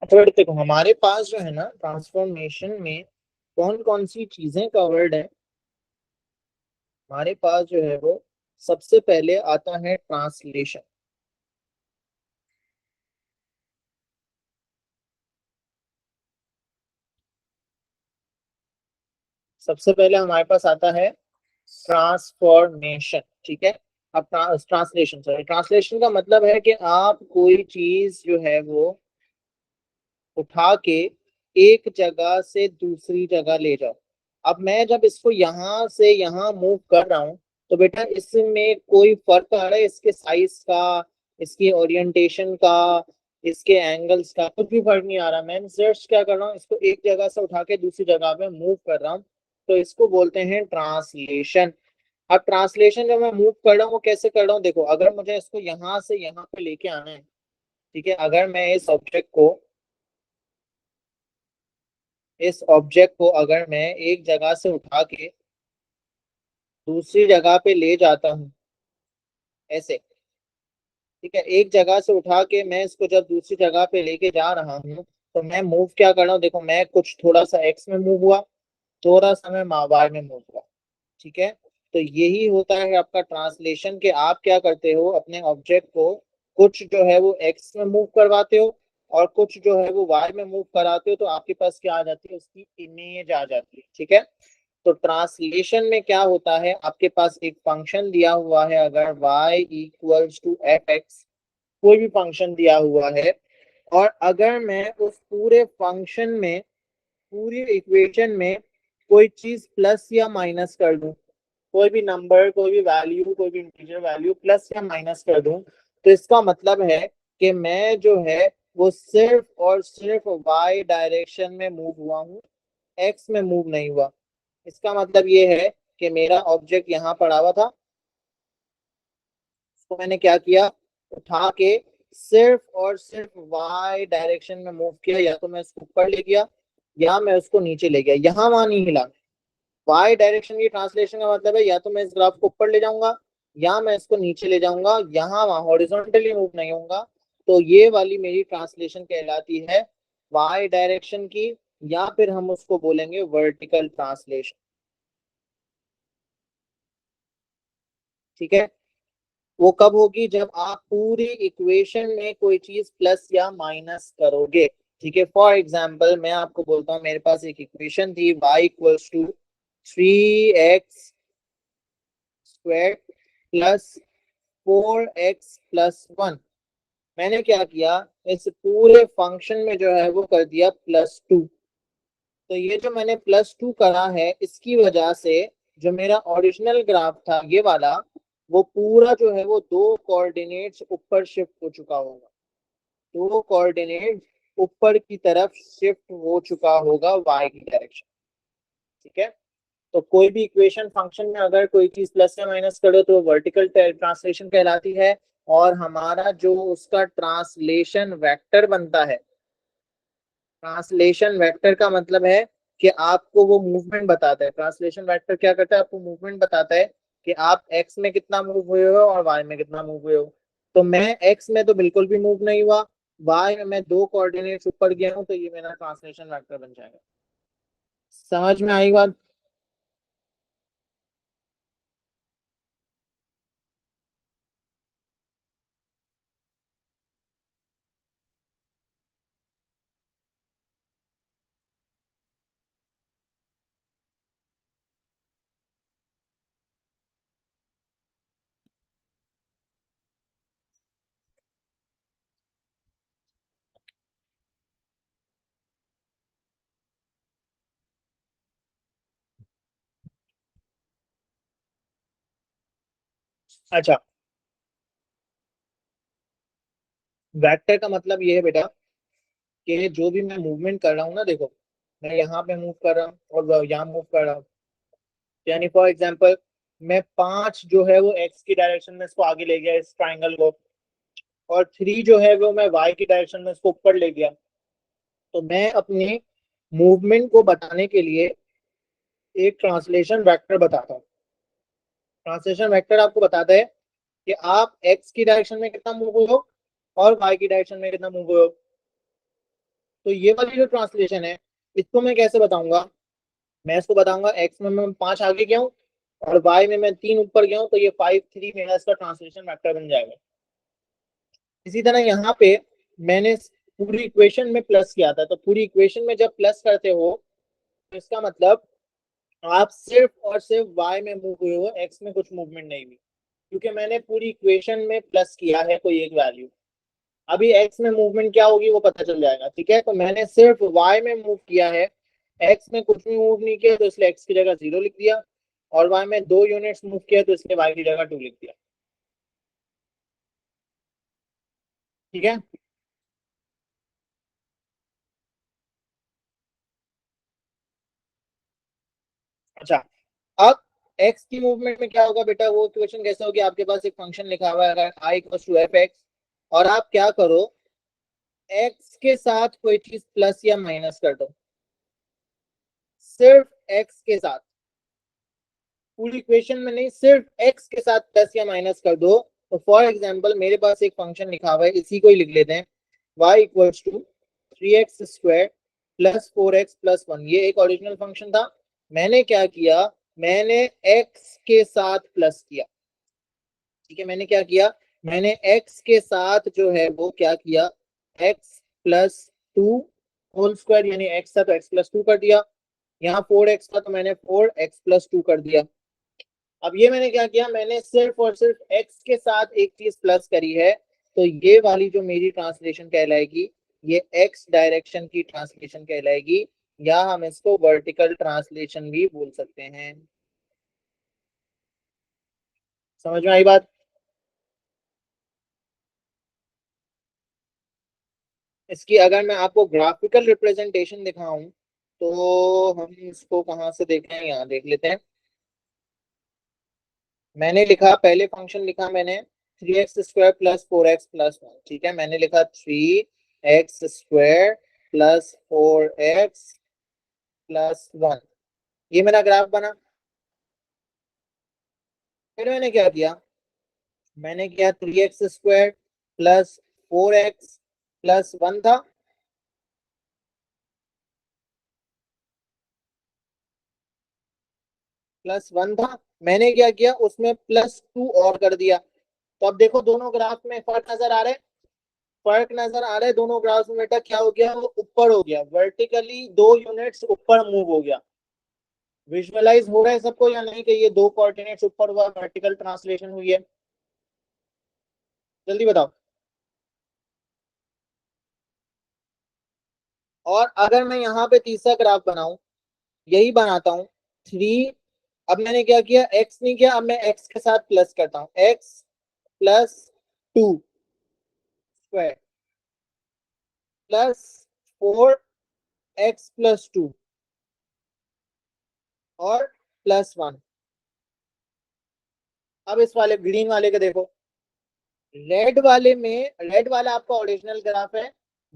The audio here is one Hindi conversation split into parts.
अच्छा बेटा देखो, हमारे पास जो है ना ट्रांसफॉर्मेशन में कौन कौन सी चीजें कवर्ड है। हमारे पास जो है वो सबसे पहले आता है ट्रांसलेशन। सबसे पहले हमारे पास आता है ट्रांसफॉर्मेशन, ठीक है। अब ट्रांसलेशन, सॉरी, ट्रांसलेशन का मतलब है कि आप कोई चीज जो है वो उठा के एक जगह से दूसरी जगह ले जाओ। अब मैं जब इसको यहाँ से यहाँ मूव कर रहा हूँ, तो बेटा इसमें कोई फर्क आ रहा है इसके साइज का, इसकी ओरिएंटेशन का, इसके एंगल्स का? कुछ भी फर्क नहीं आ रहा। मैं जस्ट क्या कर रहा हूँ, इसको एक जगह से उठा के दूसरी जगह पे मूव कर रहा हूँ, तो इसको बोलते हैं ट्रांसलेशन। अब ट्रांसलेशन जब मैं मूव कर रहा हूँ वो कैसे कर रहा हूँ, देखो, अगर मुझे इसको यहाँ से यहाँ पे लेके आना है, ठीक है, अगर मैं इस ऑब्जेक्ट को अगर मैं एक जगह से उठा के दूसरी जगह पे ले जाता हूँ, ऐसे, ठीक है, एक जगह से उठा के मैं इसको जब दूसरी जगह पे लेके जा रहा हूँ, तो मैं मूव क्या कर रहा हूँ, देखो, मैं कुछ थोड़ा सा एक्स में मूव हुआ, थोड़ा सा मैं वाई में मूव हुआ, ठीक है। तो यही होता है आपका ट्रांसलेशन, कि आप क्या करते हो, अपने ऑब्जेक्ट को कुछ जो है वो एक्स में मूव करवाते हो और कुछ जो है वो वाई में मूव कराते हो, तो आपके पास क्या आ जाती है, उसकी इमेज आ जाती है, ठीक है। तो ट्रांसलेशन में क्या होता है, आपके पास एक फंक्शन दिया हुआ है, अगर y equals to f x, कोई भी फंक्शन दिया हुआ है, और अगर मैं उस पूरे फंक्शन में, पूरी इक्वेशन में कोई चीज प्लस या माइनस कर दूं, कोई भी नंबर, कोई भी वैल्यू, कोई भी इंटीजर वैल्यू प्लस या माइनस कर दूं, तो इसका मतलब है कि मैं जो है वो सिर्फ और सिर्फ वाई डायरेक्शन में मूव हुआ हूँ, एक्स में मूव नहीं हुआ। इसका मतलब ये है कि मेरा ऑब्जेक्ट यहाँ पड़ा हुआ था, उसको मैंने क्या किया, उठा के सिर्फ और सिर्फ वाई डायरेक्शन में मूव किया, या तो मैं उसको ऊपर ले गया या मैं उसको नीचे ले गया, यहाँ वहां नहीं हिला। वाई डायरेक्शन की ट्रांसलेशन का मतलब है या तो मैं इस ग्राफ को ऊपर ले जाऊंगा या मैं इसको नीचे ले जाऊंगा, यहाँ वहां हॉरिजॉन्टली मूव नहीं होऊंगा। तो ये वाली मेरी ट्रांसलेशन कहलाती है वाई डायरेक्शन की, या फिर हम उसको बोलेंगे वर्टिकल ट्रांसलेशन, ठीक है। वो कब होगी, जब आप पूरी इक्वेशन में कोई चीज प्लस या माइनस करोगे, ठीक है। फॉर एग्जाम्पल मैं आपको बोलता हूँ, मेरे पास एक इक्वेशन थी y equals to 3x² plus 4x+1। मैंने क्या किया, इस पूरे फंक्शन में जो है वो कर दिया +2। तो ये जो मैंने +2 करा है, इसकी वजह से जो मेरा ओरिजिनल ग्राफ था ये वाला, वो पूरा जो है वो दो कोऑर्डिनेट्स ऊपर शिफ्ट हो चुका होगा, दो कोऑर्डिनेट ऊपर की तरफ शिफ्ट हो चुका होगा वाई की डायरेक्शन, ठीक है। तो कोई भी इक्वेशन फंक्शन में अगर कोई चीज प्लस या माइनस करो तो वर्टिकल ट्रांसलेशन कहलाती है। और हमारा जो उसका ट्रांसलेशन वेक्टर बनता है, ट्रांसलेशन वेक्टर का मतलब है कि आपको वो मूवमेंट बताता है। ट्रांसलेशन वेक्टर क्या करता है, आपको मूवमेंट बताता है कि आप एक्स में कितना मूव हुए हो और वाई में कितना मूव हुए हो। तो मैं एक्स में तो बिल्कुल भी मूव नहीं हुआ, वाई में मैं दो कोऑर्डिनेट्स ऊपर गया हूं, तो ये मेरा ट्रांसलेशन वेक्टर बन जाएगा। समझ में आई बात? अच्छा, वेक्टर का मतलब ये है बेटा कि जो भी मैं मूवमेंट कर रहा हूँ ना, देखो, मैं यहाँ पे मूव कर रहा हूँ और यहाँ मूव कर रहा हूँ, यानी फॉर एग्जांपल मैं 5 जो है वो एक्स की डायरेक्शन में इसको आगे ले गया, इस ट्राइंगल को, और 3 जो है वो मैं वाई की डायरेक्शन में इसको ऊपर ले गया। तो मैं अपने मूवमेंट को बताने के लिए एक ट्रांसलेशन वेक्टर बताता हूँ। ट्रांसलेशन वेक्टर आपको बताता है कि आप एक्स की डायरेक्शन में कितना मूव हुए हो और वाई की डायरेक्शन में कितना मूव हुए हो। तो ये वाली जो ट्रांसलेशन है इसको मैं कैसे बताऊंगा? मैं इसको बताऊंगा एक्स में मैं 5 आगे गया हूँ और वाई में मैं 3 ऊपर गया हूँ, तो ये 5 3 मेरा इसका ट्रांसलेशन वेक्टर बन जाएगा। इसी तरह यहाँ पे मैंने पूरी इक्वेशन में प्लस किया था, तो पूरी इक्वेशन में जब प्लस करते हो तो इसका मतलब आप सिर्फ और सिर्फ वाई में मूव हुए हो, एक्स में कुछ मूवमेंट नहीं हुई, क्योंकि मैंने पूरी इक्वेशन में प्लस किया है कोई एक वैल्यू। अभी एक्स में मूवमेंट क्या होगी वो पता चल जाएगा, ठीक है। तो मैंने सिर्फ वाई में मूव किया है, एक्स में कुछ भी मूव नहीं किया, तो इसलिए एक्स की जगह 0 लिख दिया, और वाई में 2 यूनिट्स मूव किया तो इसलिए वाई की जगह 2 लिख दिया, ठीक है। अच्छा, अब एक्स की मूवमेंट में क्या होगा बेटा, वो इक्वेशन कैसे होगी? आपके पास एक फंक्शन लिखा हुआ है अगर I equal to f x, और आप क्या करो, एक्स के साथ कोई चीज प्लस या माइनस कर दो, सिर्फ एक्स के साथ, पूरी इक्वेशन में नहीं, सिर्फ एक्स के साथ प्लस या माइनस कर दो। तो फॉर एग्जांपल मेरे पास एक फंक्शन लिखा हुआ है, इसी को ही लिख लेते हैं, y equals to 3x square plus 4x plus 1। ये एक ओरिजिनल फंक्शन था। मैंने क्या किया, मैंने x के साथ प्लस किया, ठीक है। मैंने क्या किया, मैंने x के साथ जो है वो क्या किया, x प्लस 2 होल स्क्वायर, यानी x था तो x प्लस 2 कर दिया, यहाँ 4x था तो मैंने 4x प्लस 2 कर दिया। अब ये मैंने क्या किया, मैंने सिर्फ और सिर्फ x के साथ एक चीज प्लस करी है, तो ये वाली जो मेरी ट्रांसलेशन कहलाएगी, ये x डायरेक्शन की ट्रांसलेशन कहलाएगी, या हम इसको वर्टिकल ट्रांसलेशन भी बोल सकते हैं। समझ में आई बात? इसकी अगर मैं आपको ग्राफिकल रिप्रेजेंटेशन दिखाऊं, तो हम इसको कहाँ से देखें, यहाँ देख लेते हैं। मैंने लिखा, पहले फंक्शन लिखा मैंने 3x square plus 4x plus 1, ठीक है। मैंने लिखा 3x square plus 4x plus 1, ये मेरा ग्राफ बना। फिर मैंने क्या किया, मैंने किया 3x square plus 4x plus 1 था, प्लस 1 था, मैंने क्या किया उसमें +2 और कर दिया। तो अब देखो दोनों ग्राफ में फर्क नजर आ रहा है, फर्क नजर आ रहा है दोनों ग्राफ में बेटा। क्या हो गया, वो ऊपर हो गया, वर्टिकली 2 यूनिट्स ऊपर मूव हो गया। विजुअलाइज हो रहा है सबको या नहीं कि ये 2 कोऑर्डिनेट्स ऊपर हुआ, वर्टिकल ट्रांसलेशन हुई है? जल्दी बताओ। और अगर मैं यहाँ पे तीसरा ग्राफ बनाऊं, यही बनाता हूं 3, अब मैंने क्या किया, एक्स नहीं किया, अब मैं एक्स के साथ प्लस करता हूं, x+2 स्क्वायर +4x+2 और +1। अब इस वाले ग्रीन वाले का देखो, रेड वाले में, रेड वाला आपका ओरिजिनल ग्राफ है,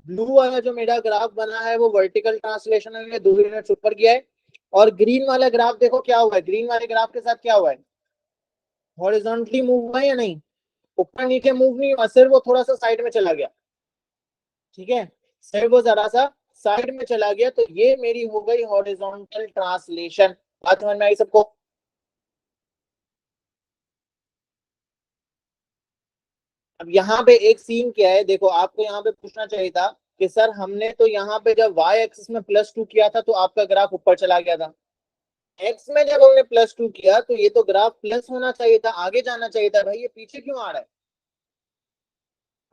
ब्लू वाला जो मेरा ग्राफ बना है वो वर्टिकल ट्रांसलेशन है, 2 यूनिट्स ऊपर गया है। और ग्रीन वाला ग्राफ देखो क्या हुआ है, ग्रीन वाले ग्राफ के साथ क्या हुआ है, हॉरिजॉन्टली मूव हुआ है या नहीं, ऊपर नीचे मूव नहीं हुआ, सिर्फ वो थोड़ा सा साइड में चला गया, ठीक है, सिर्फ वो जरा सा साइड में चला गया, तो ये मेरी हो गई हॉरिजॉन्टल ट्रांसलेशन। बात समझ में आई सबको? अब यहाँ पे एक सीन क्या है, देखो आपको यहाँ पे पूछना चाहिए था कि सर हमने तो यहाँ पे जब y एक्सिस में +2 किया था तो आपका ग्राफ ऊपर चला गया था, x में जब हमने +2 किया तो ये तो ग्राफ प्लस होना चाहिए था, आगे जाना चाहिए था, भाई ये पीछे क्यों आ रहा है?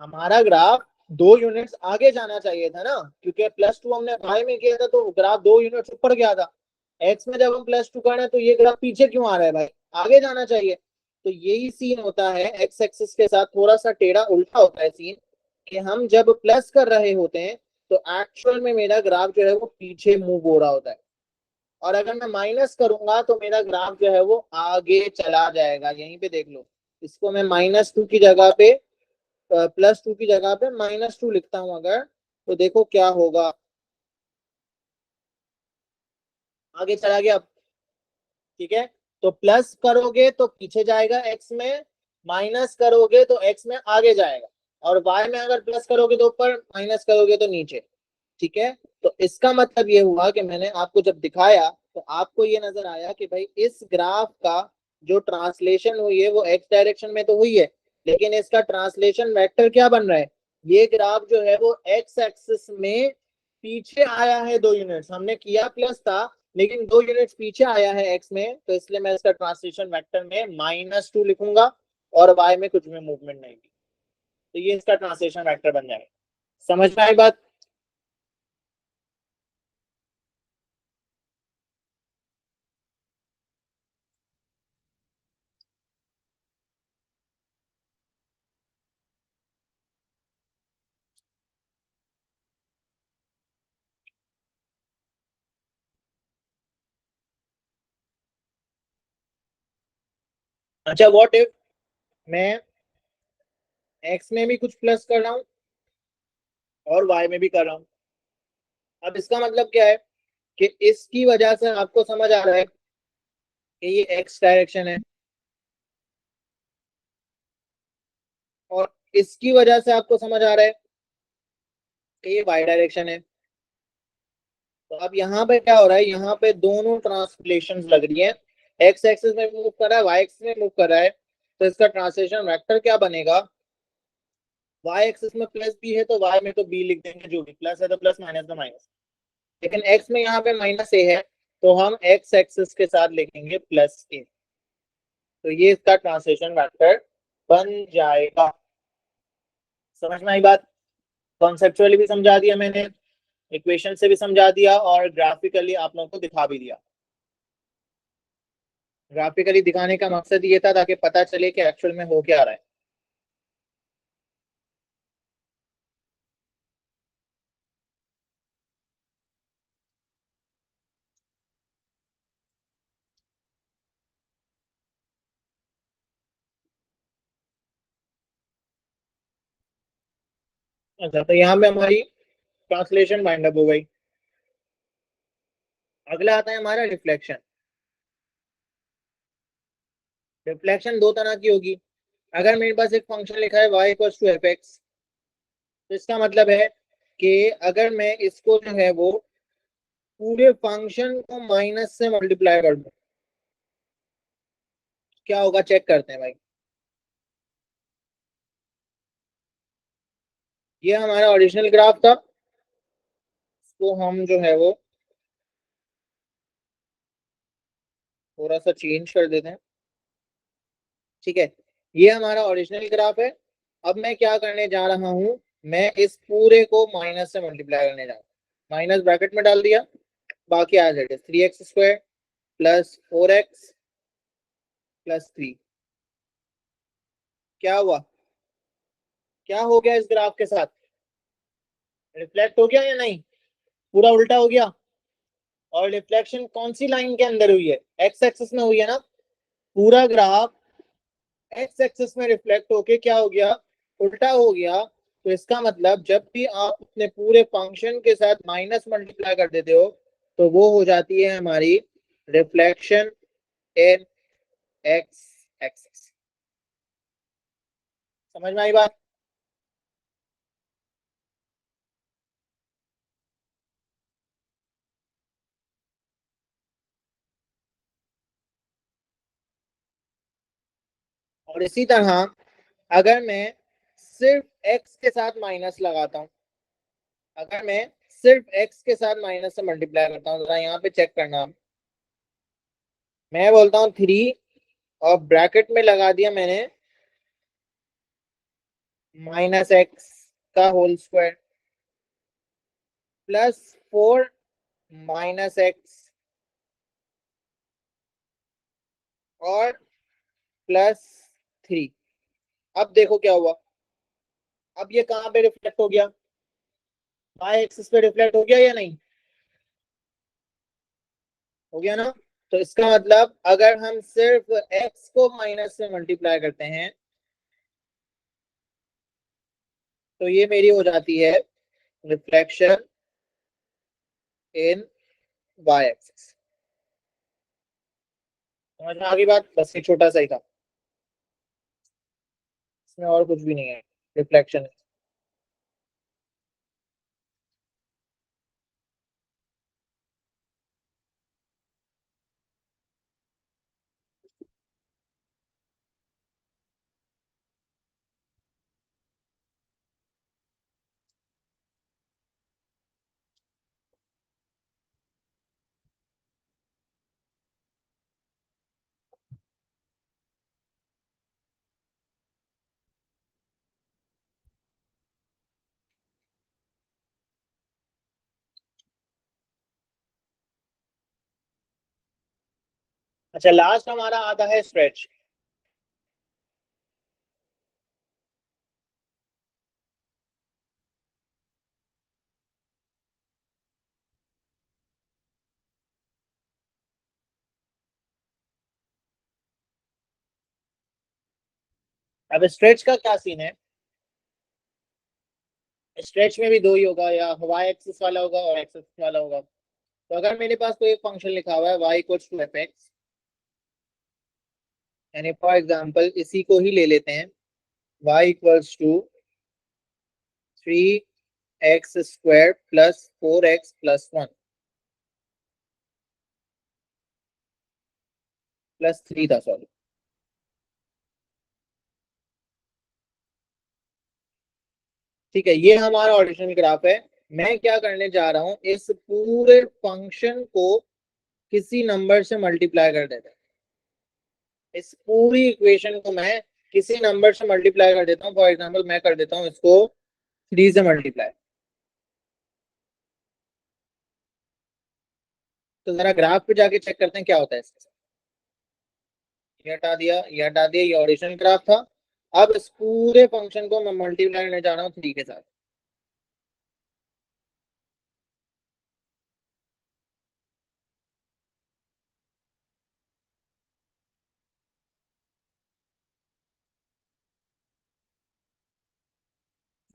हमारा ग्राफ 2 यूनिट्स आगे जाना चाहिए था ना, क्योंकि +2 हमने y में किया था तो ग्राफ 2 यूनिट्स ऊपर गया था। x में जब हम +2 कर रहे हैं तो ये ग्राफ पीछे क्यों आ रहा है भाई, आगे जाना चाहिए। तो यही सीन होता है, एक्स एक्सिस के साथ थोड़ा सा टेढ़ा उल्टा होता है सीन, कि हम जब प्लस कर रहे होते हैं तो एक्चुअल में मेरा ग्राफ जो है वो पीछे मूव हो रहा होता है, और अगर मैं माइनस करूंगा तो मेरा ग्राफ जो है वो आगे चला जाएगा। यहीं पे देख लो, इसको मैं -2 की जगह पे, +2 की जगह पे -2 लिखता हूं अगर, तो देखो क्या होगा, आगे चला गया। ठीक है, तो प्लस करोगे तो पीछे जाएगा एक्स में, माइनस करोगे तो एक्स में आगे जाएगा, और वाई में अगर प्लस करोगे तो ऊपर, माइनस करोगे तो नीचे। ठीक है। तो इसका मतलब ये हुआ कि मैंने आपको जब दिखाया तो आपको ये नजर आया कि भाई इस ग्राफ का जो ट्रांसलेशन हुई है वो एक्स डायरेक्शन में तो हुई है, लेकिन इसका ट्रांसलेशन वेक्टर क्या बन रहा है, ये ग्राफ जो है वो एक्स एक्सिस में पीछे आया है 2 यूनिट्स, हमने किया प्लस था लेकिन 2 यूनिट्स पीछे आया है एक्स में, तो इसलिए मैं इसका ट्रांसलेशन वेक्टर में -2 लिखूंगा और वाई में कुछ भी मूवमेंट नहीं थी। तो ये इसका ट्रांसलेशन वेक्टर बन जाएगा। समझ में आई बात? अच्छा, व्हाट इफ मैं एक्स में भी कुछ प्लस कर रहा हूँ और वाई में भी कर रहा हूँ। अब इसका मतलब क्या है कि इसकी वजह से आपको समझ आ रहा है कि ये एक्स डायरेक्शन है और इसकी वजह से आपको समझ आ रहा है कि ये वाई डायरेक्शन है। तो अब यहाँ पे क्या हो रहा है, यहाँ पे दोनों ट्रांसलेशन लग रही है, एक्स एक्सिस में मूव कर रहा है, वाई एक्सिस में मूव कर रहा है। तो इसका ट्रांसलेशन वेक्टर क्या बनेगा, वाई एक्सिस में प्लस बी है तो वाई में तो बी लिख देंगे, जो भी प्लस है तो प्लस, माइनस तो माइनस। लेकिन एक्स में यहाँ पे -a है तो हम एक्स एक्सिस के साथ लिखेंगे +a। तो ये इसका ट्रांसलेशन वेक्टर बन जाएगा। समझ में आई बात? कॉन्सेप्चुअली भी समझा दिया मैंने, इक्वेशन से भी समझा दिया और ग्राफिकली आप लोगों को दिखा भी दिया। ग्राफिकली दिखाने का मकसद ये था ताकि पता चले कि एक्चुअल में हो क्या रहा है। अच्छा, तो यहाँ पे हमारी ट्रांसलेशन वाइंड अप हो गई। अगला आता है हमारा रिफ्लेक्शन। रिफ्लेक्शन दो तरह की होगी। अगर मेरे पास एक फंक्शन लिखा है y equal to f x, तो इसका मतलब है कि अगर मैं इसको जो है वो पूरे फंक्शन को माइनस से मल्टीप्लाई कर दूं, क्या होगा चेक करते हैं भाई। ये हमारा ओरिजिनल ग्राफ था, इसको हम जो है वो थोड़ा सा चेंज कर देते हैं। ठीक है, ये हमारा ओरिजिनल ग्राफ है। अब मैं क्या करने जा रहा हूं, मैं इस पूरे को माइनस से मल्टीप्लाई करने जा रहा हूँ। माइनस ब्रैकेट में डाल दिया, बाकी आ जाएगा 3x² प्लस 4x प्लस 3। क्या हुआ, क्या हो गया इस ग्राफ के साथ, रिफ्लेक्ट हो गया या नहीं, पूरा उल्टा हो गया। और रिफ्लेक्शन कौन सी लाइन के अंदर हुई है, एक्स एक्सिस में हुई है ना। पूरा ग्राफ एक्स एक्सिस में रिफ्लेक्ट होके क्या हो गया, उल्टा हो गया। तो इसका मतलब जब भी आप अपने पूरे फंक्शन के साथ माइनस मल्टीप्लाई कर देते हो तो वो हो जाती है हमारी रिफ्लेक्शन इन एक्स एक्सिस। समझ में आई बात? और इसी तरह अगर मैं सिर्फ एक्स के साथ माइनस लगाता हूं, अगर मैं सिर्फ एक्स के साथ माइनस से मल्टीप्लाई करता हूं, जरा यहाँ पे चेक करना। मैं बोलता हूँ 3 और ब्रैकेट में लगा दिया मैंने -x का होल स्क्वायर +4 -x और +3। अब देखो क्या हुआ, अब ये कहाँ पे रिफ्लेक्ट हो गया, वाई एक्सिस पे रिफ्लेक्ट हो गया या नहीं, हो गया ना। तो इसका मतलब अगर हम सिर्फ x को माइनस से मल्टीप्लाई करते हैं तो ये मेरी हो जाती है रिफ्लेक्शन इन वाई एक्सिस। समझ में आ गई बात? बस ये छोटा सा ही था, इसमें और कुछ भी नहीं है। रिफ्लेक्शन अच्छा, लास्ट हमारा आता है स्ट्रेच। अब स्ट्रेच का क्या सीन है, स्ट्रेच में भी दो ही होगा, या वाई एक्सिस वाला होगा और एक्स एक्सिस वाला होगा। तो अगर मेरे पास कोई एक फंक्शन लिखा हुआ है y equals to f x, यानी फॉर एग्जाम्पल इसी को ही ले लेते हैं, y equals to 3x² plus 4x plus 1 plus 3 था, सॉरी। ठीक है, ये हमारा ऑरिजिनल ग्राफ है। मैं क्या करने जा रहा हूं, इस पूरे फंक्शन को किसी नंबर से मल्टीप्लाई कर देता हूं। इस पूरी इक्वेशन को मैं किसी नंबर से मल्टीप्लाई कर देता हूँ। फॉर एग्जाम्पल मैं कर देता हूँ इसको 3 से मल्टीप्लाई। तो जरा ग्राफ पे जाके चेक करते हैं क्या होता है इसके साथ। ये हटा दिया, ये हटा दिया, ये ओरिजिनल ग्राफ था। अब इस पूरे फंक्शन को मैं मल्टीप्लाई करने जा रहा हूँ 3 के साथ।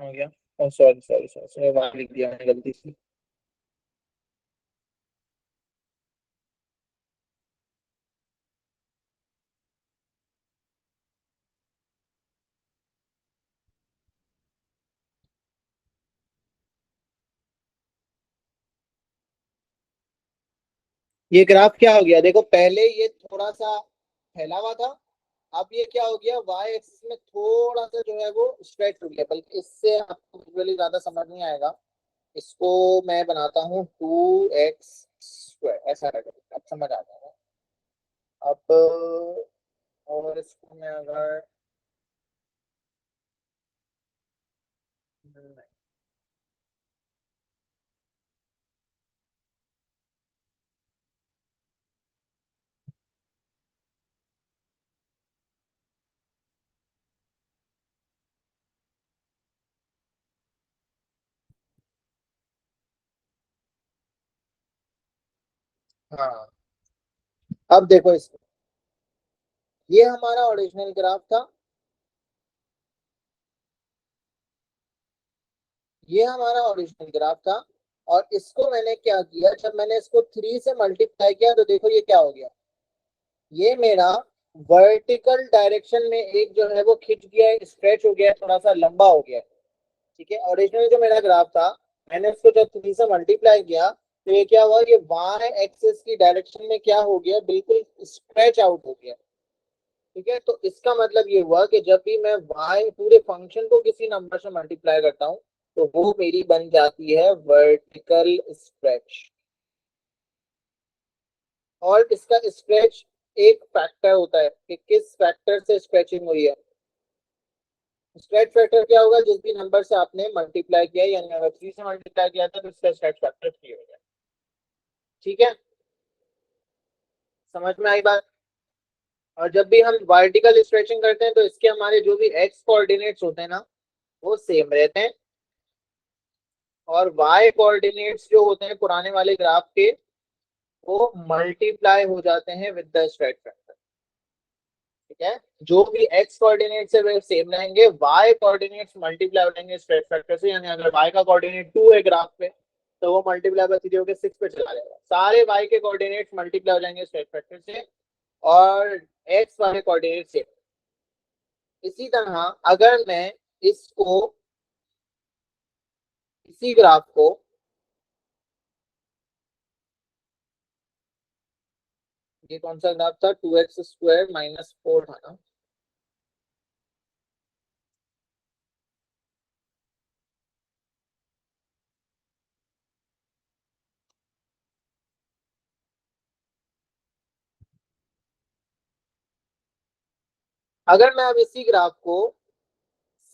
हो गया। ओ सॉरी सॉरी सॉरी, वहां लिख दिया मैंने गलती से। ये ग्राफ क्या हो गया, देखो पहले ये थोड़ा सा फैला हुआ था, अब ये क्या हो गया, वाई एक्सिस में थोड़ा सा जो है वो स्ट्रेच हो गया। बल्कि इससे आपको visually ज्यादा समझ नहीं आएगा। इसको मैं बनाता हूँ 2x², ऐसा रहेगा, अब समझ आ जाएगा। अब और इसको मैं अगर हाँ, अब देखो इसको, ये हमारा ओरिजिनल ग्राफ था, ये हमारा ओरिजिनल ग्राफ था। और इसको मैंने क्या किया, जब मैंने इसको 3 से मल्टीप्लाई किया तो देखो ये क्या हो गया, ये मेरा वर्टिकल डायरेक्शन में एक जो है वो खिंच गया है, स्ट्रेच हो गया है, थोड़ा सा लंबा हो गया है। ठीक है, ओरिजिनल जो मेरा ग्राफ था, मैंने उसको जब 3 से मल्टीप्लाई किया तो ये क्या हुआ, ये वाई एक्सिस की डायरेक्शन में क्या हो गया, बिल्कुल स्ट्रेच आउट हो गया। ठीक है, तो इसका मतलब ये हुआ कि जब भी मैं वाई पूरे फंक्शन को किसी नंबर से मल्टीप्लाई करता हूँ तो वो मेरी बन जाती है वर्टिकल स्ट्रेच। और इसका स्ट्रेच एक फैक्टर होता है कि किस फैक्टर से स्ट्रेचिंग हुई है। स्ट्रेच फैक्टर क्या होगा, जिस भी नंबर से आपने मल्टीप्लाई किया, यानी अगर 3 से मल्टीप्लाई किया था तो इसका स्ट्रेच फैक्टर 3 हो गया। ठीक है, समझ में आई बात। और जब भी हम वर्टिकल स्ट्रेचिंग करते हैं तो इसके हमारे जो भी एक्स कोऑर्डिनेट्स होते हैं ना, वो सेम रहते हैं। और वाई कोऑर्डिनेट्स जो होते हैं पुराने वाले ग्राफ के, वो मल्टीप्लाई हो जाते हैं विद द स्ट्रेच फैक्टर। ठीक है, जो भी एक्स कोऑर्डिनेट्स है वे सेम रहेंगे, वाई कोऑर्डिनेट्स मल्टीप्लाई हो जाएंगे स्ट्रेच फैक्टर से। यानी अगर वाई का कोऑर्डिनेट 2 है ग्राफ पे, तो वो मल्टीप्लाई बाय 3 होकर 6 पे चला जाएगा। सारे वाई के कोऑर्डिनेट्स मल्टीप्लाई हो जाएंगे स्ट्रेच फैक्टर से, और एक्स वाले कोऑर्डिनेट सेम। इसी तरह अगर मैं इसको, इसी ग्राफ को, ये कौन सा ग्राफ था, 2x² माइनस 4 था ना। अगर मैं अब इसी ग्राफ को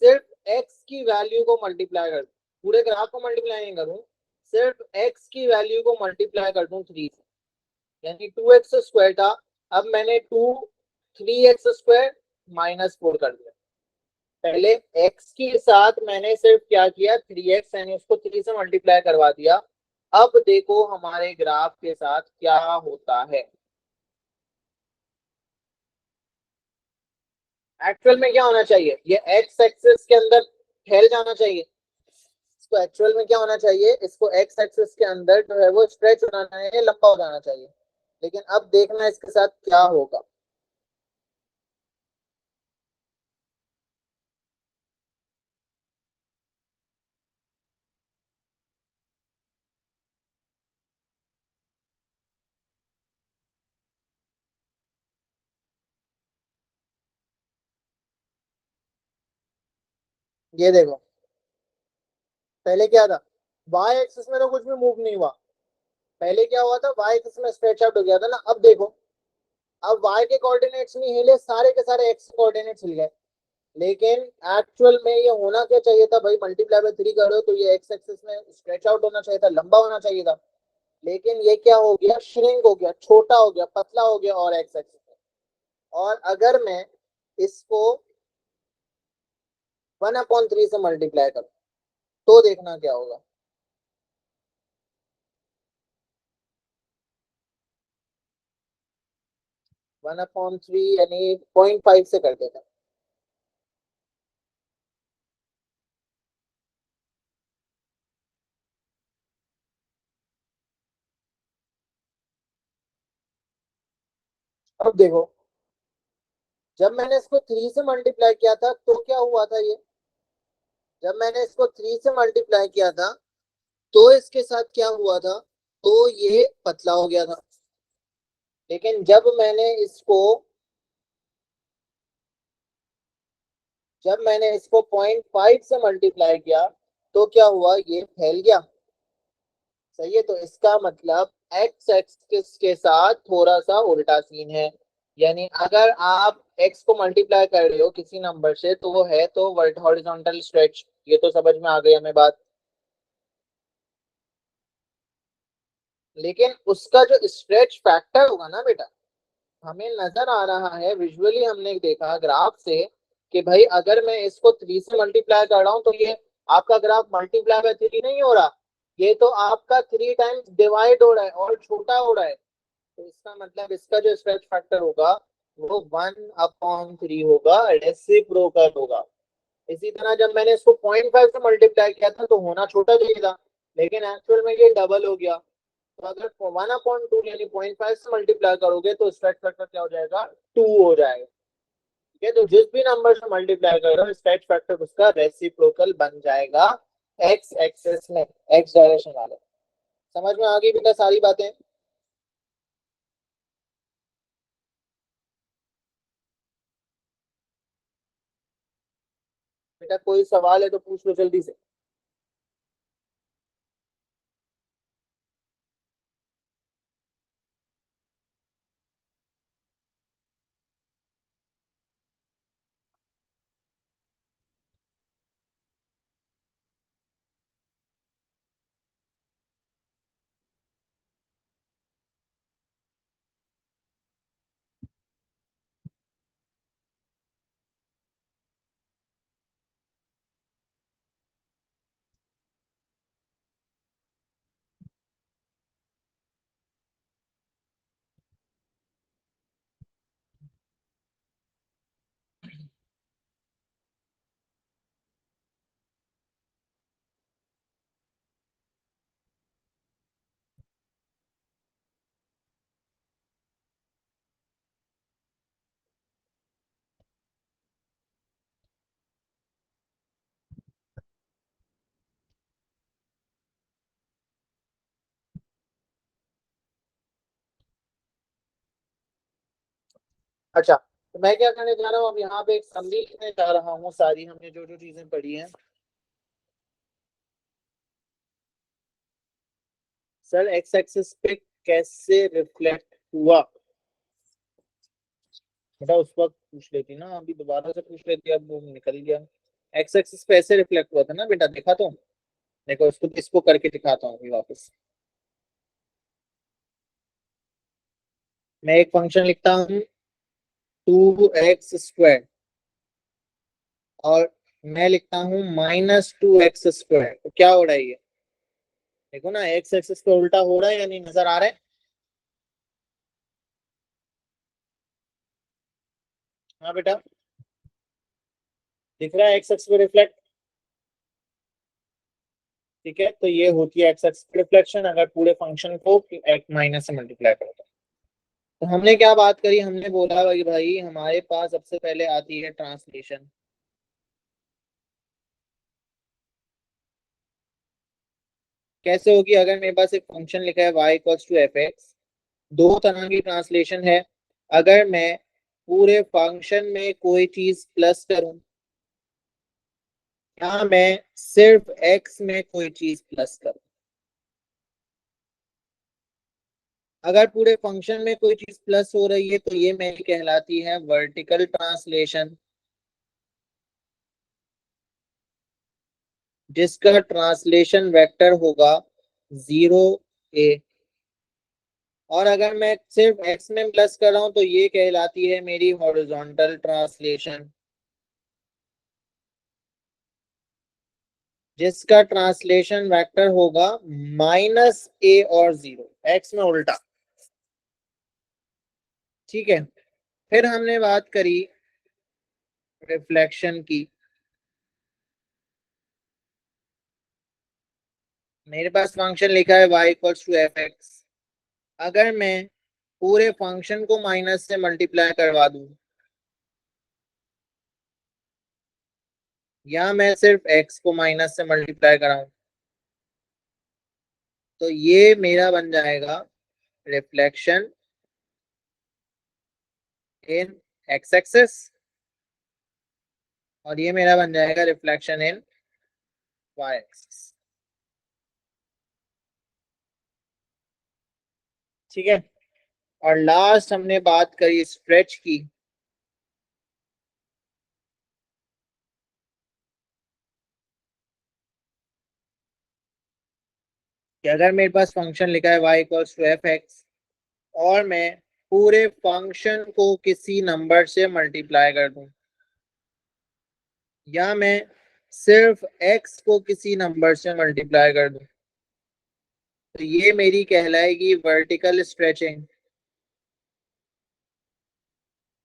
सिर्फ एक्स की वैल्यू को मल्टीप्लाई कर दूं, पूरे ग्राफ को मल्टीप्लाई नहीं करूं, सिर्फ एक्स की वैल्यू को मल्टीप्लाई कर दूं 3 से, यानी 2x² था, अब मैंने 3x² -4 कर दिया। पहले x के साथ मैंने सिर्फ क्या किया, 3x यानी उसको 3 से मल्टीप्लाई करवा दिया। अब देखो हमारे ग्राफ के साथ क्या होता है। एक्चुअल में क्या होना चाहिए, ये एक्स एक्सिस के अंदर फैल जाना चाहिए। इसको एक्चुअल में क्या होना चाहिए, इसको एक्स एक्सिस के अंदर जो है वो स्ट्रेच होना चाहिए, लंबा हो जाना चाहिए। लेकिन अब देखना इसके साथ क्या होगा। ये देखो, पहले क्या था, वाई एक्सिस में तो कुछ भी मूव नहीं हुआ। पहले क्या हुआ था, वाई एक्सिस में स्ट्रेच आउट हो गया था ना। अब देखो, अब वाई के कोऑर्डिनेट्स नहीं हिले, सारे के सारे एक्स कोऑर्डिनेट्स हिल गए। लेकिन एक्चुअल में ये होना क्या चाहिए था भाई, मल्टीप्लाई बाय 3 करो तो ये एक्स एक्सिस में स्ट्रेच आउट होना चाहिए था, लंबा होना चाहिए था। लेकिन ये क्या हो गया, श्रिंक हो गया, छोटा हो गया, पतला हो गया और एक्स एक्सिस में। और अगर मैं इसको 1/3 से मल्टीप्लाई करूं तो देखना क्या होगा। 1/3 यानी 0.5 से कर देता। अब देखो, जब मैंने इसको 3 से मल्टीप्लाई किया था तो क्या हुआ था ये, जब मैंने इसको 3 से मल्टीप्लाई किया था तो इसके साथ क्या हुआ था, तो ये पतला हो गया था। लेकिन जब मैंने इसको 0.5 से मल्टीप्लाई किया तो क्या हुआ, ये फैल गया। सही है, तो इसका मतलब एक्स एक्सिस के साथ थोड़ा सा उल्टा सीन है। यानी अगर आप एक्स को मल्टीप्लाई कर रहे हो किसी नंबर से तो वो है तो वर्ट हॉरिजॉन्टल स्ट्रेच, ये तो समझ में आ गई हमें बात। लेकिन उसका जो स्ट्रेच फैक्टर होगा ना बेटा, हमें नजर आ रहा है विजुअली, हमने देखा ग्राफ से कि भाई अगर मैं इसको 3 से मल्टीप्लाई कर रहा हूँ तो ये आपका ग्राफ मल्टीप्लाई बाय 3 नहीं हो रहा, ये तो आपका 3 टाइम्स डिवाइड हो रहा है और छोटा हो रहा है। तो इसका मतलब इसका जो स्ट्रेच फैक्टर होगा वो 1/3 होगा, रेसिप्रोकल होगा। इसी तरह जब मैंने इसको 0.5 से मल्टीप्लाई किया था तो होना छोटा चाहिए था, लेकिन एक्चुअल में ये डबल हो गया। तो अगर 1/2 यानी 0.5 से मल्टीप्लाई करोगे तो स्ट्रेच फैक्टर क्या हो जाएगा, 2 हो जाएगा। ठीक है, तो जिस भी नंबर से मल्टीप्लाई कर रहे हो स्ट्रेच फैक्टर उसका रेसिप्रोकल बन जाएगा एक्स एक्सेस में, एक्स डायरेक्शन वाले। समझ में आ गई बेटा सारी बातें। बेटा कोई सवाल है तो पूछ लो जल्दी से। अच्छा, तो मैं क्या करने जा रहा हूँ, अब यहाँ पे एक समरी लिखने जा रहा हूँ, सारी हमने जो जो चीजें पढ़ी हैं। सर एक्स एक्सिस पे कैसे रिफ्लेक्ट हुआ, बेटा उस वक्त पूछ लेती ना, अभी दोबारा से पूछ लेती, अब वो निकल गया। एक्स एक्सिस पे ऐसे रिफ्लेक्ट हुआ था ना बेटा, देखा तो। देखो इसको इसको करके दिखाता हूँ अभी वापस। मैं एक फंक्शन लिखता हूँ 2x² और मैं लिखता हूँ -2x²। तो क्या हो रहा है ये? देखो ना, एक्स एक्सिस पे उल्टा हो रहा है या नहीं, नजर आ रहा है? हाँ बेटा, दिख रहा है एक्स एक्स पे रिफ्लेक्ट। ठीक है, तो ये होती है एक्स एक्स रिफ्लेक्शन अगर पूरे फंक्शन को एक माइनस से मल्टीप्लाई करो तो हमने क्या बात करी? हमने बोला भाई भाई हमारे पास सबसे पहले आती है ट्रांसलेशन। कैसे होगी? अगर मेरे पास एक फंक्शन लिखा है y=f(x), दो तरह की ट्रांसलेशन है। अगर मैं पूरे फंक्शन में कोई चीज प्लस करूं या मैं सिर्फ x में कोई चीज प्लस करूं। अगर पूरे फंक्शन में कोई चीज प्लस हो रही है तो ये मेरी कहलाती है वर्टिकल ट्रांसलेशन, जिसका ट्रांसलेशन वेक्टर होगा 0a। और अगर मैं सिर्फ x में प्लस कर रहा हूं तो ये कहलाती है मेरी हॉरिजॉन्टल ट्रांसलेशन, जिसका ट्रांसलेशन वेक्टर होगा -a और 0, x में उल्टा। ठीक है, फिर हमने बात करी रिफ्लेक्शन की। मेरे पास फंक्शन लिखा है y=f(x), अगर मैं पूरे फंक्शन को माइनस से मल्टीप्लाई करवा दूं या मैं सिर्फ x को माइनस से मल्टीप्लाई कराऊं तो ये मेरा बन जाएगा रिफ्लेक्शन इन x एक्सिस और ये मेरा बन जाएगा रिफ्लेक्शन इन y एक्सिस। ठीक है, और लास्ट हमने बात करी स्ट्रेच की। कि अगर मेरे पास फंक्शन लिखा है y=f(x) और मैं पूरे फंक्शन को किसी नंबर से मल्टीप्लाई कर दूं या मैं सिर्फ x को किसी नंबर से मल्टीप्लाई कर दूं तो ये मेरी कहलाएगी वर्टिकल स्ट्रेचिंग,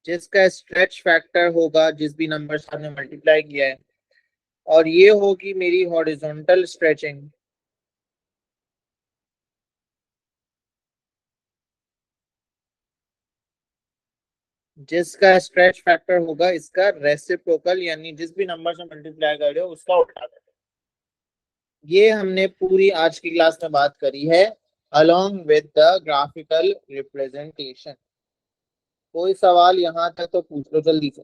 जिसका स्ट्रेच फैक्टर होगा जिस भी नंबर से हमने मल्टीप्लाई किया है, और ये होगी मेरी हॉरिजॉन्टल स्ट्रेचिंग, जिसका स्ट्रेच फैक्टर होगा इसका रेसिप्रोकल, यानी जिस भी नंबर से मल्टीप्लाई कर रहे हो उसका उल्टा। ये हमने पूरी आज की क्लास में बात करी है along with the graphical representation. कोई सवाल यहाँ तक तो पूछ लो जल्दी से।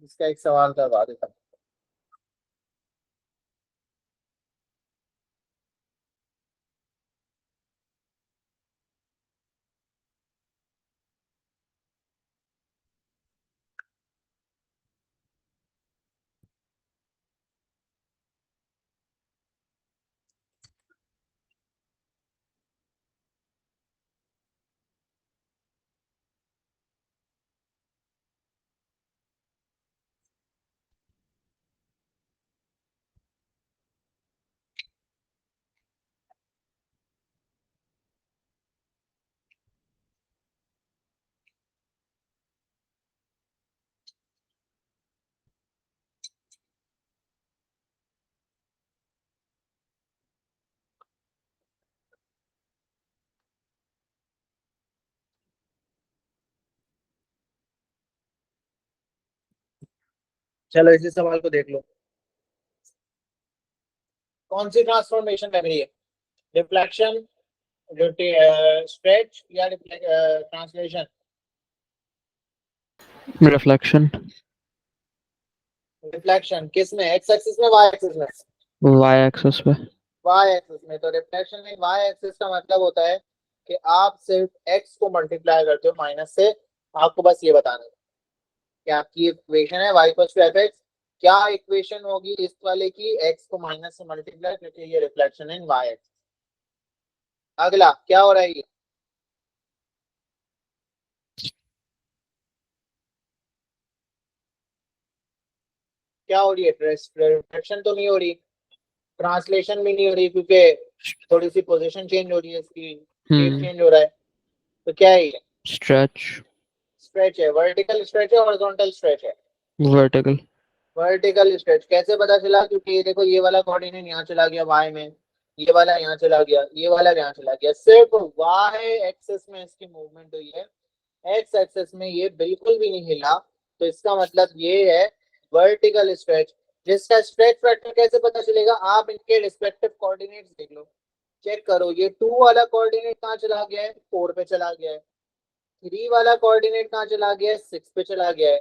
इसका एक सवाल करवा देता हूँ। चलो इसी सवाल को देख लो। कौन सी ट्रांसफॉर्मेशन लग रही है? रिफ्लेक्शन, स्ट्रेच या ट्रांसलेशन? रिफ्लेक्शन। रिफ्लेक्शन किस में, एक्स एक्सिस में वाई एक्सिस में? वाई एक्सिस पे। वाई एक्सिस में। तो रिफ्लेक्शन इन वाई एक्सिस का मतलब होता है कि आप सिर्फ एक्स को मल्टीप्लाई करते हो माइनस से। आपको बस ये बताना है कि आपकी इक्वेशन है y=f(x), क्या इक्वेशन होगी इस वाले की? एक्स को माइनस से मल्टीप्लाई, क्योंकि ये रिफ्लेक्शन इन वाई एक्सिस। अगला क्या हो रहा है ये? क्या हो रही है? रिफ्लेक्शन तो नहीं हो रही, ट्रांसलेशन भी नहीं हो रही, क्योंकि थोड़ी सी पोजीशन चेंज हो रही है, इसकी शेप हम्म। चेंज हो रहा है। तो क्या है ये? स्ट्रेच। स्ट्रेच है। वर्टिकल स्ट्रेच है, हॉरिजॉन्टल स्ट्रेच है? वर्टिकल। Vertical stretch. कैसे पता चला? क्योंकि ये देखो, ये वाला कोऑर्डिनेट यहाँ चला गया वाई में, ये वाला यहाँ चला गया, ये वाला यहाँ चला गया। सिर्फ वाई एक्सिस में इसकी मूवमेंट हुई है, एक्स एक्सिस में ये बिल्कुल भी नहीं हिला। तो इसका मतलब ये है वर्टिकल स्ट्रेच। जिसका स्ट्रेच फैक्टर कैसे पता चलेगा? आप इनके रिस्पेक्टिव कोऑर्डिनेट्स देख लो, चेक करो। ये 2 वाला कोऑर्डिनेट कहाँ चला गया है? 4 पे चला गया है। 3 वाला कोऑर्डिनेट कहाँ चला गया है? 6 पे चला गया है।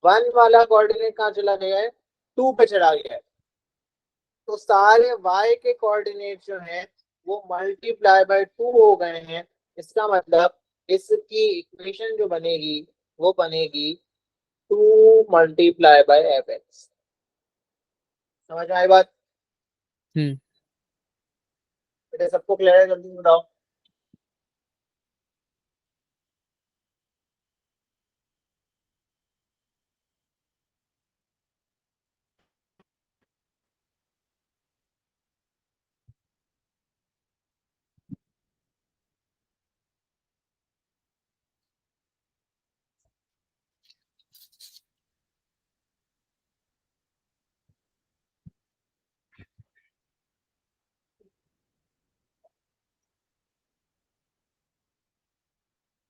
1 वाला कोऑर्डिनेट कहाँ चला गया है? 2 पे चला गया है। तो सारे y के कोऑर्डिनेट जो हैं वो मल्टीप्लाई बाय 2 हो गए हैं। इसका मतलब इसकी इक्वेशन जो बनेगी वो बनेगी 2 × समझ में आई बात? हम्म। बेटे सबको क्लियर है? जल्दी से बताओ।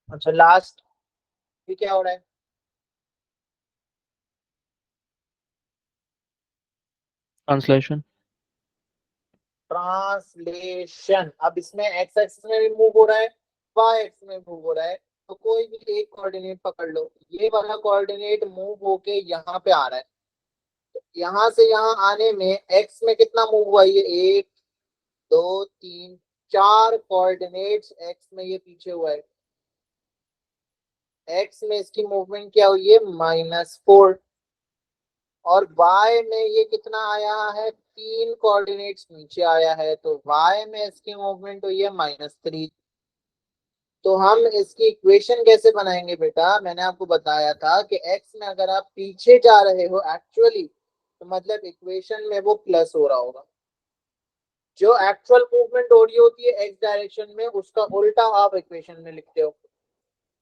अच्छा, लास्ट ये क्या हो रहा है? ट्रांसलेशन। ट्रांसलेशन। अब इसमें एक्स एक्सिस में भी मूव हो रहा है, वाई एक्सिस में मूव हो रहा है। तो कोई भी एक कोऑर्डिनेट पकड़ लो, ये वाला कोऑर्डिनेट मूव होके यहाँ पे आ रहा है। यहाँ से यहाँ आने में एक्स में कितना मूव हुआ? ये 1 2 3 4 कोऑर्डिनेट्स एक्स में ये पीछे हुआ है। एक्स में इसकी मूवमेंट क्या हुई है? -4। और वाई में ये कितना आया है? 3 कोऑर्डिनेट्स नीचे आया है, तो वाई में इसकी मूवमेंट हुई है -3। तो हम इसकी इक्वेशन कैसे बनाएंगे बेटा? मैंने आपको बताया था कि एक्स में अगर आप पीछे जा रहे हो एक्चुअली, तो मतलब इक्वेशन में वो प्लस हो रहा होगा। जो एक्चुअल मूवमेंट हो रही होती है एक्स डायरेक्शन में, उसका उल्टा आप इक्वेशन में लिखते हो।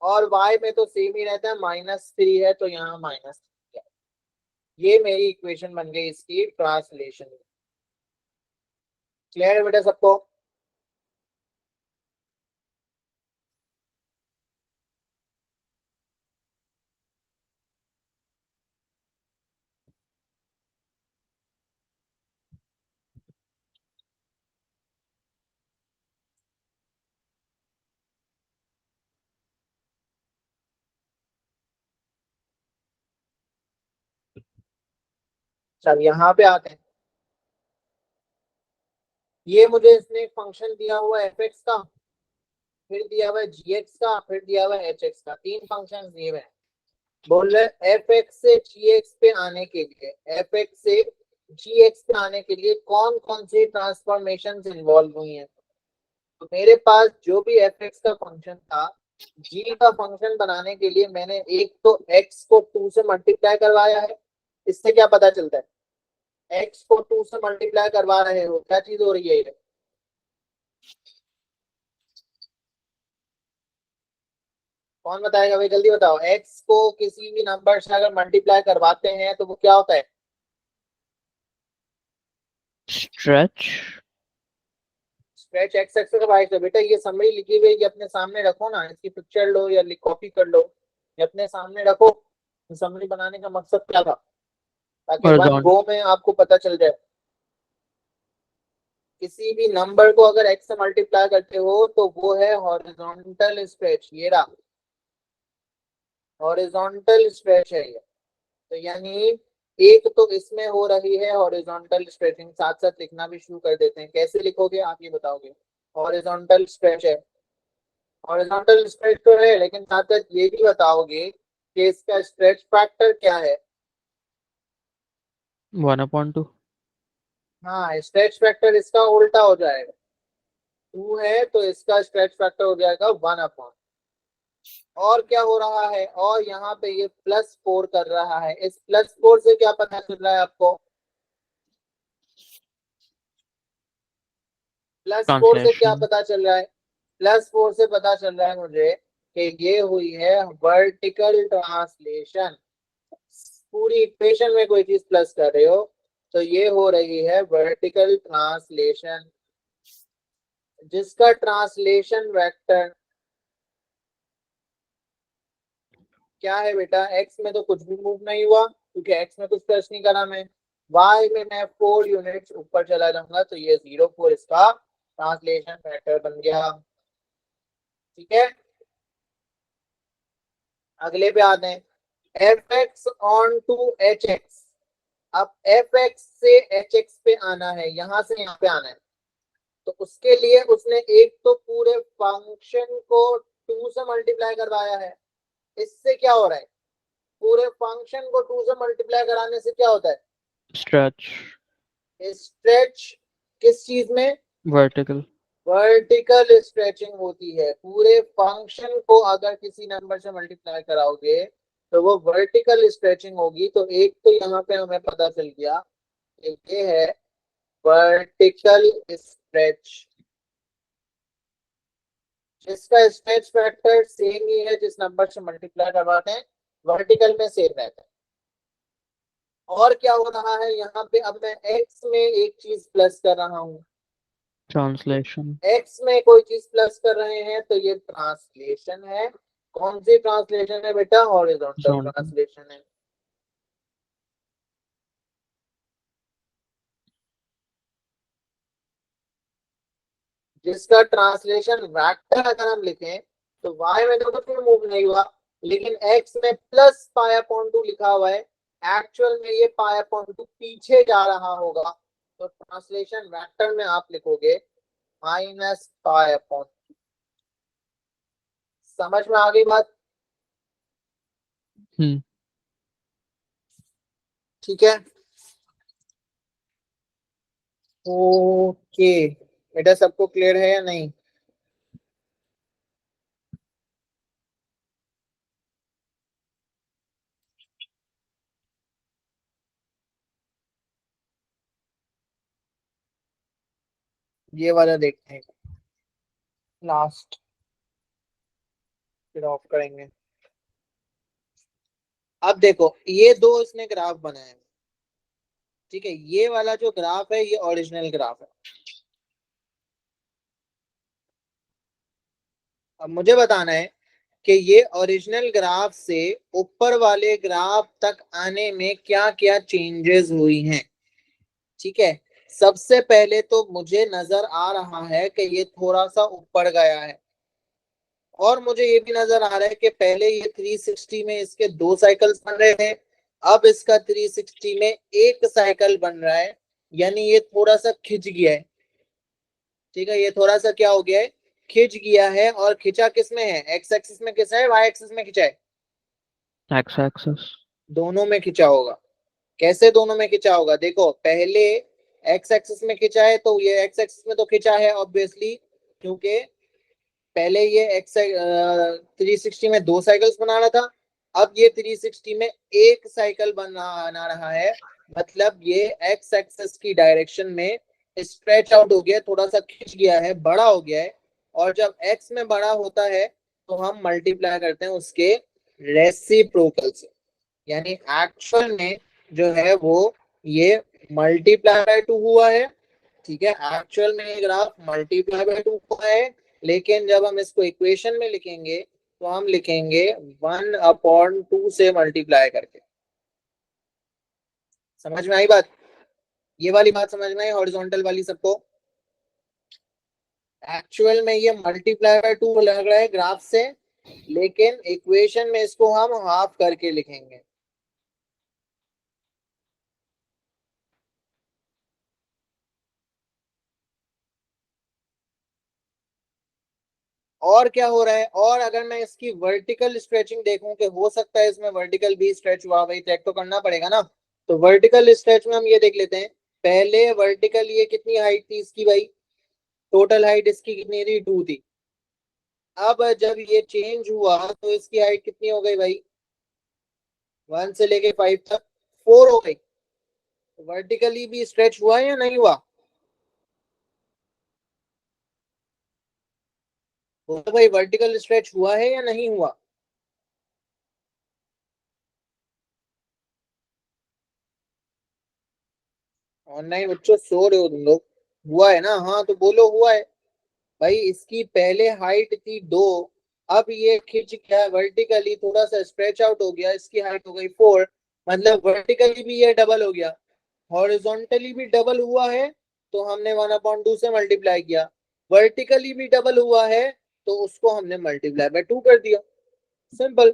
और वाई में तो सेम ही रहता है, -3 है तो यहाँ -3 है। ये मेरी इक्वेशन बन गई इसकी ट्रांसलेशन। क्लियर है बेटा सबको? चल यहाँ पे आते हैं। ये मुझे इसने एक फंक्शन दिया हुआ है एफ एक्स का, फिर दिया हुआ है जी एक्स का, फिर दिया हुआ है एच एक्स का। 3 फंक्शन दिए हुए हैं। बोल रहे एफ एक्स से जी एक्स पे आने के लिए, एफ एक्स से जी एक्स पे आने के लिए कौन कौन सी ट्रांसफॉर्मेशन इन्वॉल्व हुई हैं। तो मेरे पास जो भी एफ एक्स का फंक्शन था, जी का फंक्शन बनाने के लिए मैंने एक तो एक्स को 2 से मल्टीप्लाई करवाया है। इससे क्या पता चलता है? एक्स को 2 से मल्टीप्लाई करवा रहे हो, क्या चीज हो रही है ये? कौन बताएगा भाई? जल्दी बताओ। एक्स को किसी भी नंबर से अगर मल्टीप्लाई करवाते हैं तो वो क्या होता है? स्ट्रेच। स्ट्रेच एक्स एक्स का वाई से। बेटा ये समरी लिखी हुई है, ये अपने सामने रखो ना, इसकी पिक्चर लो या कॉपी कर लो, ये अपने सामने रखो। समरी बनाने का मकसद क्या था? ताकि वन हॉरिजॉन गो में आपको पता चल जाए। किसी भी नंबर को अगर एक्स से मल्टीप्लाई करते हो तो वो है हॉरिजॉन्टल स्ट्रेच। ये रहा हॉरिजॉन्टल स्ट्रेच है ये। तो यानी एक तो इसमें हो रही है हॉरिजॉन्टल स्ट्रेचिंग। साथ साथ लिखना भी शुरू कर देते हैं। कैसे लिखोगे आप ये बताओगे? हॉरिजॉन्टल स्ट्रेच है, हॉरिजॉन्टल स्ट्रेच तो है, लेकिन साथ साथ ये भी बताओगे कि इसका स्ट्रेच फैक्टर क्या है। 1/2। हाँ, स्ट्रेच फैक्टर इसका उल्टा हो जाएगा। 2 है तो इसका स्ट्रेच फैक्टर हो जाएगा 1/। और क्या हो रहा है, और यहाँ पे ये +4 कर रहा है। इस +4 से क्या पता चल रहा है आपको? +4 से क्या Translation. पता चल रहा है? +4 से पता चल रहा है मुझे कि ये हुई है वर्टिकल ट्रांसलेशन। पूरी इक्वेशन में कोई चीज प्लस कर रहे हो तो ये हो रही है वर्टिकल ट्रांसलेशन, जिसका ट्रांसलेशन वेक्टर क्या है बेटा? एक्स में तो कुछ भी मूव नहीं हुआ क्योंकि एक्स में कुछ टच नहीं करा मैं। वाई में मैं 4 यूनिट्स ऊपर चला जाऊंगा तो ये 0.4 इसका ट्रांसलेशन वेक्टर बन गया। ठीक है, अगले पे आते हैं। F x on to h x. अब एफ एक्स से एच एक्स पे आना है, यहां से यहाँ पे आना है, तो उसके लिए उसने एक तो पूरे फंक्शन को 2 से मल्टीप्लाई करवाया है। इससे क्या हो रहा है? पूरे फंक्शन को 2 से मल्टीप्लाई कराने से क्या होता है? Stretch. स्ट्रेच। किस चीज में? Vertical. वर्टिकल स्ट्रेचिंग होती है। पूरे फंक्शन को अगर किसी नंबर से मल्टीप्लाई कराओगे तो वो वर्टिकल स्ट्रेचिंग होगी। तो एक तो यहाँ पे हमें पता चल गया कि ये है वर्टिकल स्ट्रेच, जिसका स्ट्रेच फैक्टर सेम ही है जिस नंबर से मल्टीप्लाई करवाते हैं, वर्टिकल में सेम रहता है। और क्या हो रहा है यहाँ पे? अब मैं एक्स में एक चीज प्लस कर रहा हूँ। Translation. एक्स में कोई चीज प्लस कर रहे हैं तो ये ट्रांसलेशन है। कौन सी ट्रांसलेशन है बेटा? Horizontal Horizontal. ट्रांसलेशन है। जिसका ट्रांसलेशन वेक्टर अगर हम लिखें तो वाई में तो कुछ भी मूव नहीं हुआ, लेकिन एक्स में +π/2 लिखा हुआ है। एक्चुअल में ये π/2 पीछे जा रहा होगा, तो ट्रांसलेशन वेक्टर में आप लिखोगे -π/2। समझ में आ गई बात? Hmm. ठीक है, ओके बेटा, सबको क्लियर है या नहीं? ये वाला देखते हैं लास्ट, फिर ऑफ करेंगे। अब देखो ये दो इसने ग्राफ बनाए हैं। ठीक है, ये वाला जो ग्राफ है ये ओरिजिनल ग्राफ है। अब मुझे बताना है कि ये ओरिजिनल ग्राफ से ऊपर वाले ग्राफ तक आने में क्या क्या चेंजेस हुई हैं। ठीक है, सबसे पहले तो मुझे नजर आ रहा है कि ये थोड़ा सा ऊपर गया है, और मुझे ये भी नजर आ रहा है कि पहले ये 360 में इसके 2 साइकिल्स बन रहे थे, अब इसका 360 में एक साइकिल बन रहा है, यानी ये थोड़ा सा खिंच गया है। ठीक है, ये थोड़ा सा क्या हो गया है? खिंच गया है। और खिंचा किस में है? एक्स एक्सिस में खिंचा है, वाई एक्सिस में खिंचा है? X-axis. दोनों में खिंचा होगा। कैसे दोनों में खिंचा होगा? देखो, पहले एक्स एक्सिस में खिंचा है तो ये एक्स एक्सिस में तो खिंचा है ऑब्वियसली, क्योंकि पहले ये एक्स 360 में 2 साइकिल्स बना रहा था, अब ये 360 में एक साइकिल बना रहा है। मतलब ये एक्स एक्सिस की डायरेक्शन में स्ट्रेच आउट हो गया, थोड़ा सा खिंच गया है, बड़ा हो गया है। और जब एक्स में बड़ा होता है तो हम मल्टीप्लाई करते हैं उसके रेसिप्रोकल से, यानी एक्चुअल में जो है वो ये मल्टीप्लाई बाय 2 हुआ है। ठीक है, एक्चुअल में ये ग्राफ मल्टीप्लाई बाय 2 हुआ है, लेकिन जब हम इसको इक्वेशन में लिखेंगे तो हम लिखेंगे 1/2 से मल्टीप्लाई करके। समझ में आई बात? ये वाली बात समझ में आई हॉरिजॉन्टल वाली सबको? एक्चुअल में ये मल्टीप्लाई बाय 2 लग रहा है ग्राफ से, लेकिन इक्वेशन में इसको हम हाफ करके लिखेंगे। और क्या हो रहा है? और अगर मैं इसकी वर्टिकल स्ट्रेचिंग देखूं कि हो सकता है इसमें वर्टिकल भी स्ट्रेच हुआ, भाई चेक तो करना पड़ेगा ना। तो वर्टिकल स्ट्रेच में हम ये देख लेते हैं। पहले वर्टिकल ये कितनी हाइट थी इसकी भाई? टोटल हाइट इसकी कितनी थी, 2 थी। अब जब ये चेंज हुआ तो इसकी हाइट कितनी हो गई भाई, 1 से लेके 5 तक 4 हो गई। वर्टिकली भी स्ट्रेच हुआ है या नहीं हुआ, बोलो भाई वर्टिकल स्ट्रेच हुआ है या नहीं हुआ। ऑनलाइन बच्चों सो रहे हो तुम लोग, हुआ है ना, हाँ तो बोलो हुआ है। भाई इसकी पहले हाइट थी 2, अब ये खिंच गया वर्टिकली, थोड़ा सा स्ट्रेच आउट हो गया, इसकी हाइट हो गई 4, मतलब वर्टिकली भी ये डबल हो गया, हॉरिजॉन्टली भी डबल हुआ है, तो हमने 1/2 से मल्टीप्लाई किया, वर्टिकली भी डबल हुआ है तो उसको हमने मल्टीप्लाई बाय 2 कर दिया, सिंपल।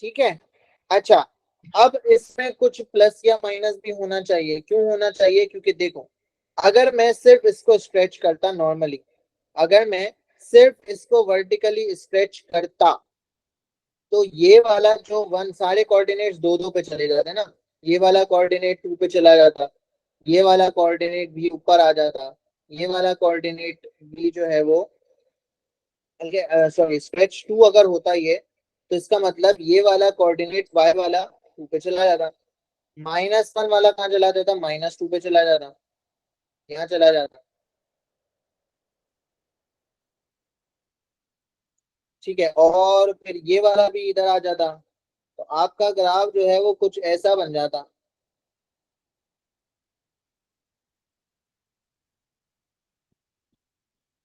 ठीक है। अच्छा, अब इसमें कुछ प्लस या माइनस भी होना चाहिए, क्यों होना चाहिए, क्योंकि देखो अगर मैं सिर्फ इसको स्ट्रेच करता नॉर्मली, अगर मैं सिर्फ इसको वर्टिकली स्ट्रेच करता तो ये वाला जो वन, सारे कोऑर्डिनेट्स 2 2 पे चले जाते ना, ये वाला कोऑर्डिनेट 2 पे चला जाता, ये वाला कोऑर्डिनेट भी ऊपर आ जाता, ये वाला कोऑर्डिनेट भी जो है वो, सॉरी स्ट्रेच 2 अगर होता ये, तो इसका मतलब ये वाला कोऑर्डिनेट वाई वाला 2 पे चला जाता, -1 वाला कहाँ चला जाता, -2 पे चला जाता, यहाँ चला जाता। ठीक है, और फिर ये वाला भी इधर आ जाता, तो आपका ग्राफ जो है वो कुछ ऐसा बन जाता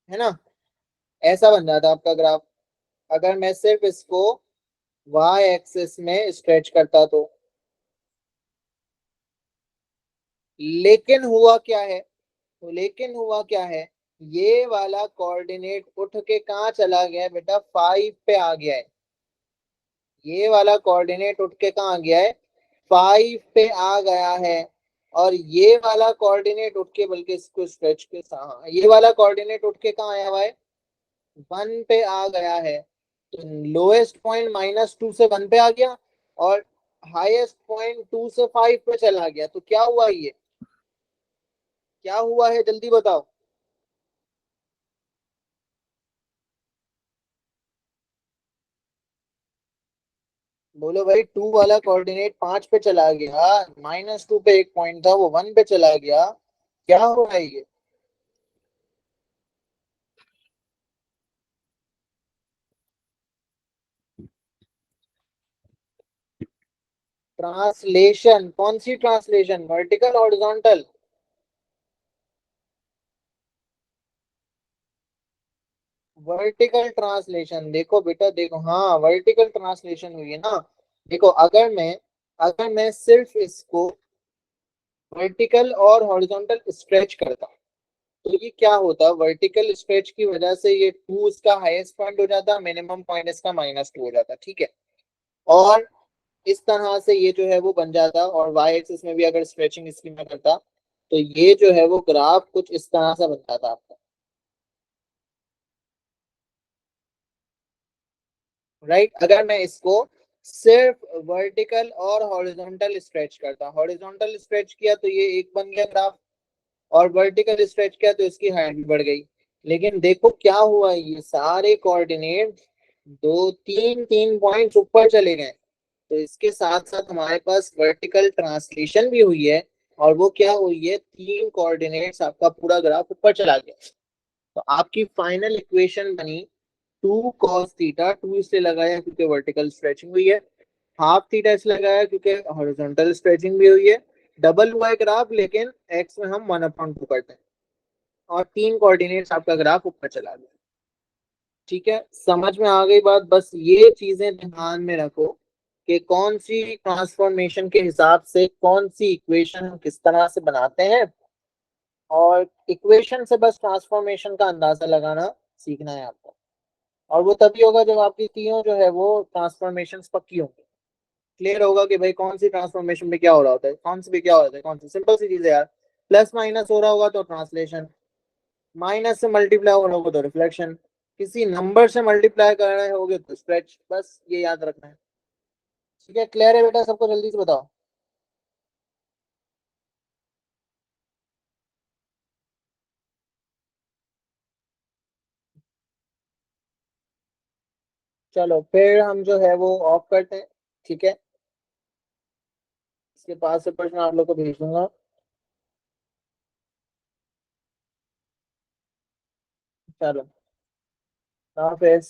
है ना, ऐसा बन जाता आपका ग्राफ, अगर मैं सिर्फ इसको वाई एक्सिस में स्ट्रेच करता तो। लेकिन हुआ क्या है, तो लेकिन हुआ क्या है, ये वाला कोऑर्डिनेट उठ के कहाँ चला गया है बेटा, 5 पे आ गया है, ये वाला कोऑर्डिनेट उठ के कहाँ आ गया है, 5 पे आ गया है, और ये वाला कोऑर्डिनेट उठ के, बल्कि इसको स्ट्रेच के साथ, हाँ, ये वाला कोऑर्डिनेट उठ के कहाँ आया हुआ है, 1 पे आ गया है, तो लोएस्ट पॉइंट -2 से 1 पे आ गया, और हाईएस्ट पॉइंट 2 से 5 पे चला गया, तो क्या हुआ ये, क्या हुआ है जल्दी बताओ। बोलो भाई, 2 वाला कोऑर्डिनेट 5 पे चला गया, -2 पे एक पॉइंट था वो 1 पे चला गया, क्या हो रहा है ये। ट्रांसलेशन, कौन सी translation, vertical horizontal, vertical translation, देखो बेटा देखो, हाँ वर्टिकल ट्रांसलेशन हुई है ना। देखो अगर मैं सिर्फ इसको वर्टिकल और हॉरिजॉन्टल स्ट्रेच करता तो ये क्या होता, वर्टिकल स्ट्रेच की वजह से ये 2 इसका हाईएस्ट पॉइंट हो जाता, मिनिमम पॉइंट इसका -2 हो जाता, ठीक है। और इस तरह से ये जो है वो बन जाता, और वाई एक्सिस में भी अगर स्ट्रेचिंग इसकी में करता तो ये जो है वो ग्राफ कुछ इस तरह से बन जाता आपका, राइट। अगर मैं इसको सिर्फ वर्टिकल और हॉरिजॉन्टल स्ट्रेच करता, हॉरिजॉन्टल स्ट्रेच किया तो ये एक बन गया ग्राफ, और वर्टिकल स्ट्रेच किया तो इसकी हाइट भी बढ़ गई। लेकिन देखो क्या हुआ, ये सारे कोऑर्डिनेट 2 3 3 पॉइंट्स ऊपर चले गए, तो इसके साथ साथ हमारे पास वर्टिकल ट्रांसलेशन भी हुई है, और वो क्या हुई है, 3 कोऑर्डिनेट्स आपका पूरा ग्राफ ऊपर चला गया, तो आपकी फाइनल इक्वेशन बनी 2 cos थीटा, 2 इसलिए लगाया क्योंकि वर्टिकल स्ट्रेचिंग हुई है, हाफ थीटा इसलिए लगाया क्योंकि हॉरिजॉन्टल स्ट्रेचिंग भी हुई है, डबल हुआ है ग्राफ, लेकिन एक्स में हम 1/2 करते हैं, और 3 कोऑर्डिनेट्स आपका ग्राफ ऊपर चला गया। ठीक है, समझ में आ गई बात, बस ये चीजें ध्यान में रखो कि कौन सी ट्रांसफॉर्मेशन के हिसाब से कौन सी इक्वेशन हम किस तरह से बनाते हैं, और इक्वेशन से बस ट्रांसफॉर्मेशन का अंदाजा लगाना सीखना है आपको, और वो तभी होगा जब आपकी तीनों जो है वो ट्रांसफॉर्मेशन पक्की होंगी, क्लियर होगा कि भाई कौन सी ट्रांसफॉर्मेशन में क्या हो रहा होता है, कौन सी में क्या होता है, कौन सी, सिंपल सी चीज है यार, प्लस माइनस हो रहा होगा तो ट्रांसलेशन, माइनस से मल्टीप्लाई हो रहा होगा तो रिफ्लेक्शन, किसी नंबर से मल्टीप्लाई कर रहे होगे तो स्ट्रेच, बस ये याद रखना है। ठीक है, क्लियर है बेटा सबको, जल्दी से बताओ। चलो फिर हम जो है वो ऑफ करते हैं। ठीक है, इसके पास से प्रश्न आप लोग को भेज दूंगा। चलो, हाफिज।